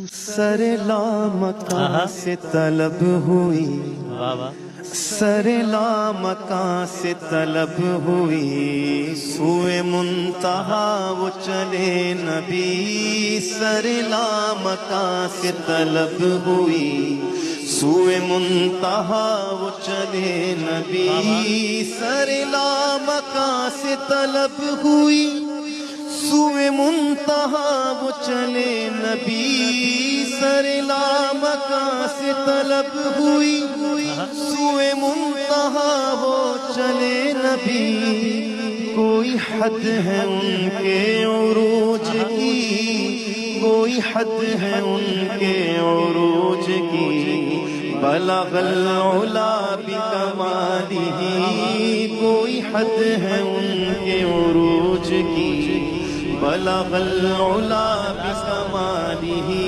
سر لامکان سے طلب ہوئی، سر لامکان سے طلب ہوئی، سوئے منتہا وہ چلے نبی، سر لامکان سے طلب ہوئی، سوئے منتہا وہ چلے نبی، سر لامکان سے طلب ہوئی، سوئے منتہا وہ چلے نبی، سر لامکان سے طلب ہوئی، سوئے منتہا وہ چلے نبی، کوئی حد ہے ان کے عروج کی، کوئی حد ہے ان کے عروج کی، بلغ العلا بکمالہ، کوئی حد ہے ان کے عروج کی، بلغ العلا بکمالہ،